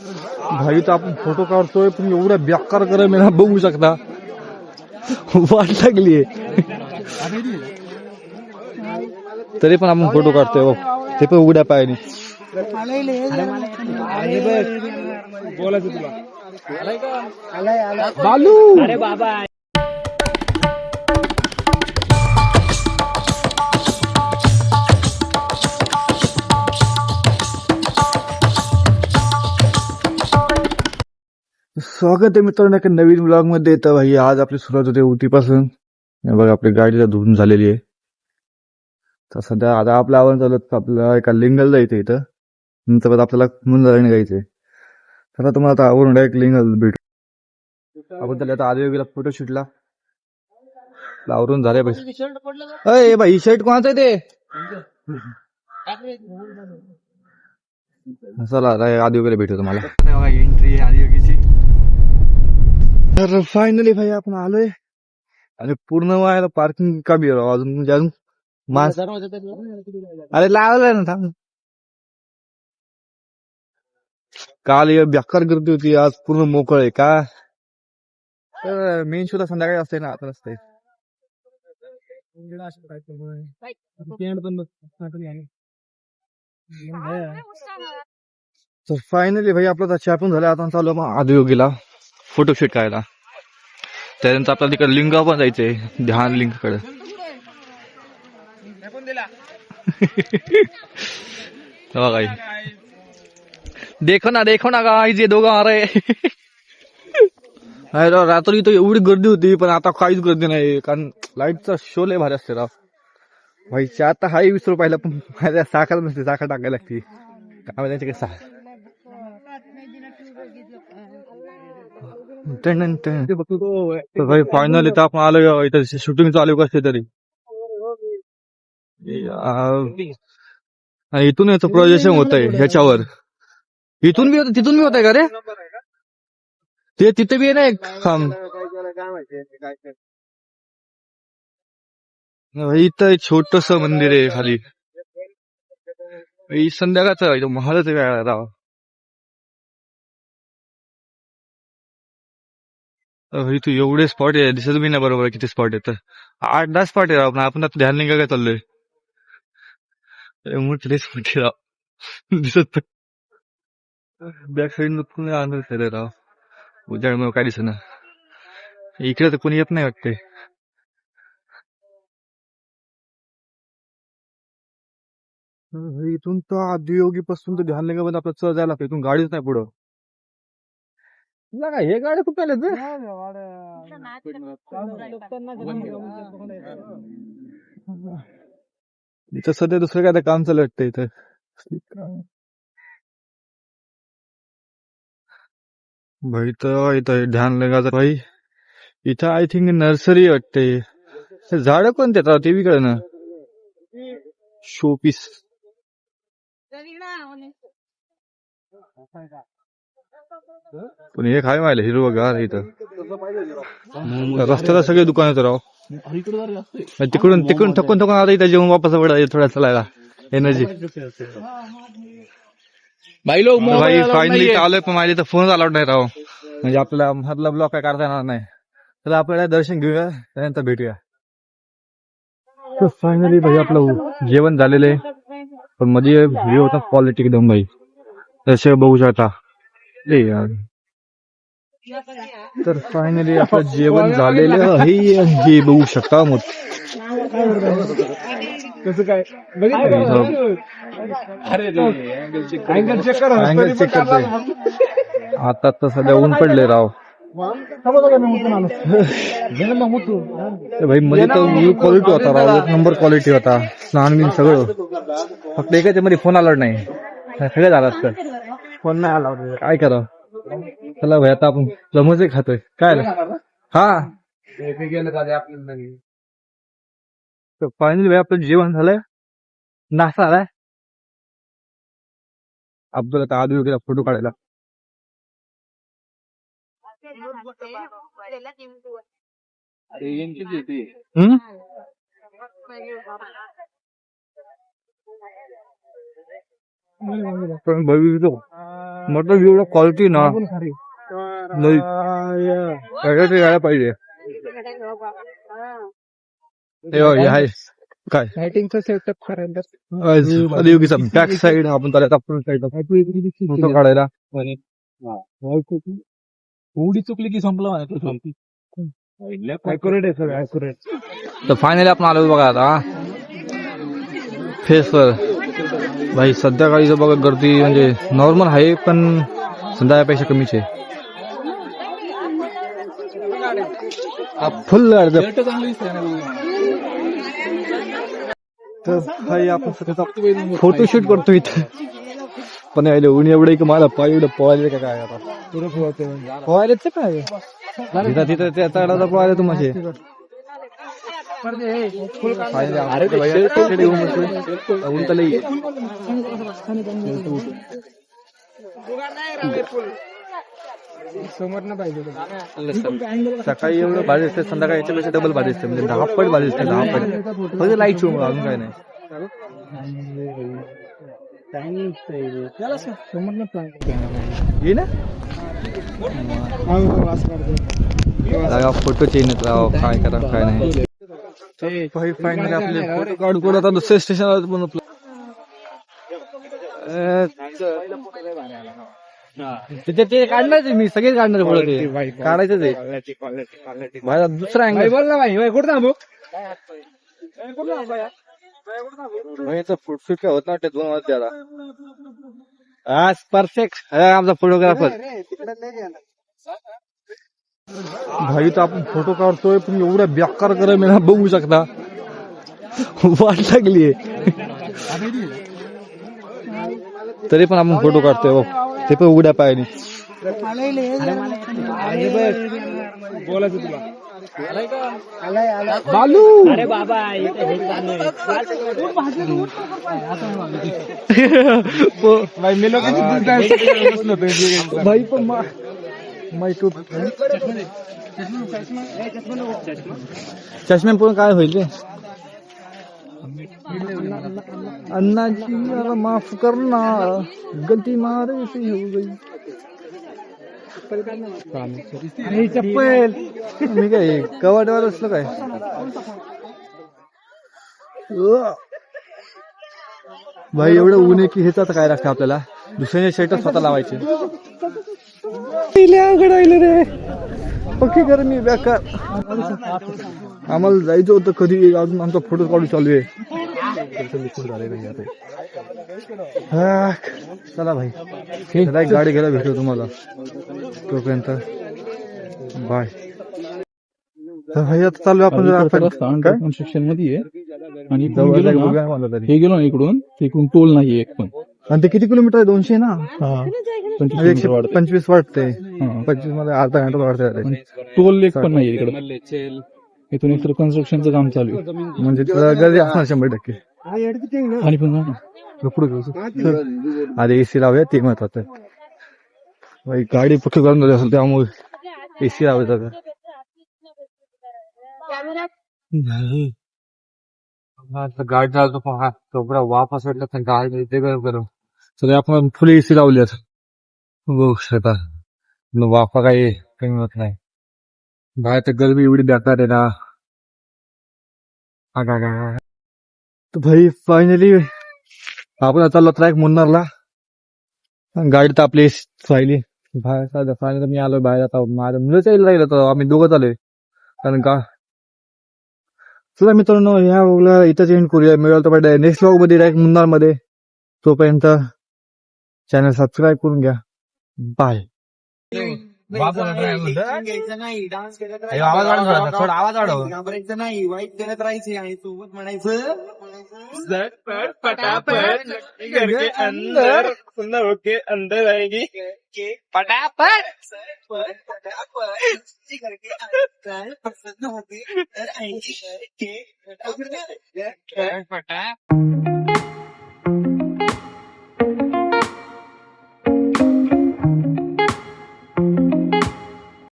भाई तर आपण फोटो काढतोय पण एवढ्या बेकार गरम आहे ना, बघू शकता वाट लागलीये तरी पण आपण फोटो काढतोय बघ, ते पण उघड्या पायाने. बोलायचं तुला बालू. अरे बाबा स्वागत आहे मित्रांनो एका नवीन ब्लॉग मध्ये. तर भाई आज आपली सुरुवात होते उटीपासून. हे बघा आपली गाडीला धुवून झालेली आहे. तर सध्या आता आपलं आव्हान चालू आहे, आपल्याला एका लिंगल जायचं इथं, नंतर परत आपल्याला मुंजाला निघायचंय. तर आता तुम्हाला आता आवरून डायरेक्ट लिंगल भेटू. आपण त्याला आता आधी गेला फोटोशूटला, आवरून झाले भाई. अय भाई शर्ट कोणाचं आहे ते? चला आधी वगैरे भेटू तुम्हाला. एंट्री आहे आदियोगीची. तर फायनली भाई आपण आलोय आणि पूर्ण व्हायला पार्किंग कमी राव अजून, म्हणजे अजून मास. अरे लावलंय ना थांब. काल बेकार गर्दी होती, आज पूर्ण मोकळ आहे का. मेन शोधा संध्याकाळी असते ना, आता नसते. तर फायनली भाई आपला चहा पण झाला. आता चालू मग आदियोगीला फोटोशूट करायला. त्यानंतर आपल्याला तिकडे लिंग पण जायचंय, ध्यान लिंग कडे. काही देखो ना गाईज, ये दोघं आ रहे. रात्री तर एवढी गर्दी होती, पण आता काहीच गर्दी नाही, कारण लाईटचा शो लय भारी असते राव. भाई चहा आता हाय 20 रुपयाला, पण साखर नसते, साखर टाकायला लागते. काय माहिती कसं. भाई फायनल इथं आपण आलो, इथं शूटिंग चालू कसते तरी. इथून याचं प्रोजेक्शन होत आहे ह्याच्यावर. इथून बी होत, तिथून बी होत आहे का रे? ते तिथे बी आहे ना एक खांब. इथं छोटस मंदिर आहे खाली. संध्याकाळचं महालच वेळा राव. इथं एवढे स्पॉट आहे, दिसत बी नाही बरोबर किती स्पॉट आहे. तर 8-10 स्पॉट आहे राव. आपण आता ध्यान लिंगा काय चाललोय, मोठे मोठे राव दिसत. बॅक साईड पूर्ण अंधार आहे राव, उजाड काय दिसत ना. इकडे तर कोणी येत नाही वाटते. इथून तर आदियोगी पासून तर ध्यान लिंगामध्ये आपल्याला चढ जायला लागतं, इथून गाडीच नाही पुढं. हे गाडी कुठे आले? इथं सध्या दुसरं काय काम चालू वाटतं इथं. भाई तर इथं ध्यान लिंगाचं भाई, इथं आय थिंक नर्सरी वाटते. झाड कोणते आहेत ते बी कळ ना, शोपीस. पण हे काय माहिती हिरवगार इथं. रस्त्याला सगळे दुकान आहेत राव. तिकडून तिकडून थकून थकून आता इथं जेवण वापस पडायचं थोड्या चलायला एनर्जी. भाई फायनली आलोय, पण माझ्या इथं फोन अलाउड नाही राव, म्हणजे आपल्याला मधला ब्लॉक काय काढता येणार नाही. तर आपल्याला दर्शन घेऊया, त्यानंतर भेटूया. तर फायनली भाई आपलं जेवण झालेलं आहे, पण मध्ये व्ह्यू होता क्वालिटी एकदम भाई, तसे बघू शकता. तर फायनली आपलं जेवण झालेलं आहे, हे बघू शकता. मग कसं काय अँगल चेक करते. आता तर सध्या ऊन पडले राव. भाई मध्ये तर क्वालिटी होता राव, एक नंबर क्वालिटी होता, स्नान बिन सगळं. फक्त एकाच्या मध्ये फोन अलाउड नाही, सगळं झालं असतं. फोन नाही अलाउड, काय करावं. चला भाई आता आपण समोसे खातोय काय. हा फायनली भाई आपलं जेवण झालंय, नाश्ता आलाय. अब्दुल आता आधी वगैरे फोटो काढायला. पण बघितलं मतलब एवढं क्वालिटी ना लई यायला पाहिजे. हे आहे काय लाइटिंगचा सेटअप करायला योगीचा बॅक साईड आपण त्याला आपण साईड फोटो काढायला. थोडी चुकली की संपलं माझ्या ॲक्युरेट आहे सगळं ॲक्युरेट. तर फायनली आपण आलो बघा आता फेसवर. भाई संध्याकाळीचं बघा गर्दी म्हणजे नॉर्मल आहे पण संध्याकाळपेक्षा कमीच आहे. फुल शर्ट चांगली दिसतंय ना. तर भाई आपण फोटोशूट करतो इथं पण यायला ऊन एवढं की मला पाय एवढं पवायला का काय आता पवायलाच काय तिथं तिथं त्या चढायला पवायला तू माझे ऊन तर लई. समोर ना पाहिजे सकाळी एवढं भारी असते संध्याकाळी याच्यापेक्षा डबल भारी असते म्हणजे 10 पट भारी असते 10 पट फक्त लाईट शो अजून काय नाही. ये ना फोटो चेंज राव काय करा काय नाही. फायनली आपले फोटो काढून कोण आता दुसऱ्या स्टेशनला पण ते काढणार मी सगळे काढणार फोटो ते काढायचं ते माझा दुसरा अँगल बोल ना भाई कुठं थांबू फोटोशूट काय होत नाही 2 वाजता त्याला आज परफेक्ट आमचा फोटोग्राफर. भाई तर आपण फोटो काढतोय पण एवढ्या बेकार करा मी बघू शकता वाट लागलीये तरी पण आपण फोटो काढतोय ते पण उघड्या पायाने. बोलायचं तुला बालू अरे बाबा भाई पण चष्मे पण काय होईल रे अन्नाची मला माफ करना गलती मारे से हो गई. चप्पल मी काय कवाटवर असलं काय भाई एवढं ऊन आहे की हेच आता काय लागतं आपल्याला दुसऱ्याचे शर्ट स्वतः लावायचे. रे पक्की गरमी बेकार. आम्हाला जायचं होतं कधी अजून आमचा फोटो काढू चालू आहे. चला भाई चला एक गाडी घ्यायला भेटू तुम्हाला तोपर्यंत बाय. तर भाई आता चालू आपण कन्स्ट्रक्शन मध्ये आणि हे गेलो ना इकडून टोल नाही एक पण. आणि ते किती किलोमीटर आहे 200 ना 125 वाटते 25 मध्ये अर्धा घंटा वाढते. टोल एक पण नाही इकडे. इथून एक कन्स्ट्रक्शनचं काम चालू आहे म्हणजे गर्दी असणार 100%. आणि पण पुढे घेऊ आधी एसी लावूया ते महत्वाचं आहे. गाडी पक्की करून झाली असेल त्यामुळे एसी लावायचं गाडी चालतो पहा तो वाफ असं वाटलं गाडी ते गरम तर आपण फुल एसी लावल्यात बघू शकता वाफा काही कमी होत नाही. बाहेर तर गरमी एवढी बेकार आहे ना. तर भाई फायनली आपण चाललो ट्रॅक मुन्नारला. गाडी तर आपली राहिली बाहेर फायनली मी आलो बाहेर. आता माझ्या मुलाच्या राहिलं तर आम्ही दोघं आलोय कारण का. चला मित्रांनो ह्या व्लॉगला इथंच एंड करूया. मिळालं तर नेक्स्ट व्लॉग मध्ये डायरेक्ट मुन्नार मध्ये. तोपर्यंत चॅनल सबस्क्राईब करून घ्या. बाय. आवाज वाढव थोडा आवाज वाढव. घाबरायचं नाही वाईट करत राहायचे आणि सोबत म्हणायचं झटपट पटापट घर के अंदर सुंदर होके अंदर आएगी पटापट पटापट घर के अंदर प्रसन्न होके अंदर आएगी पटापट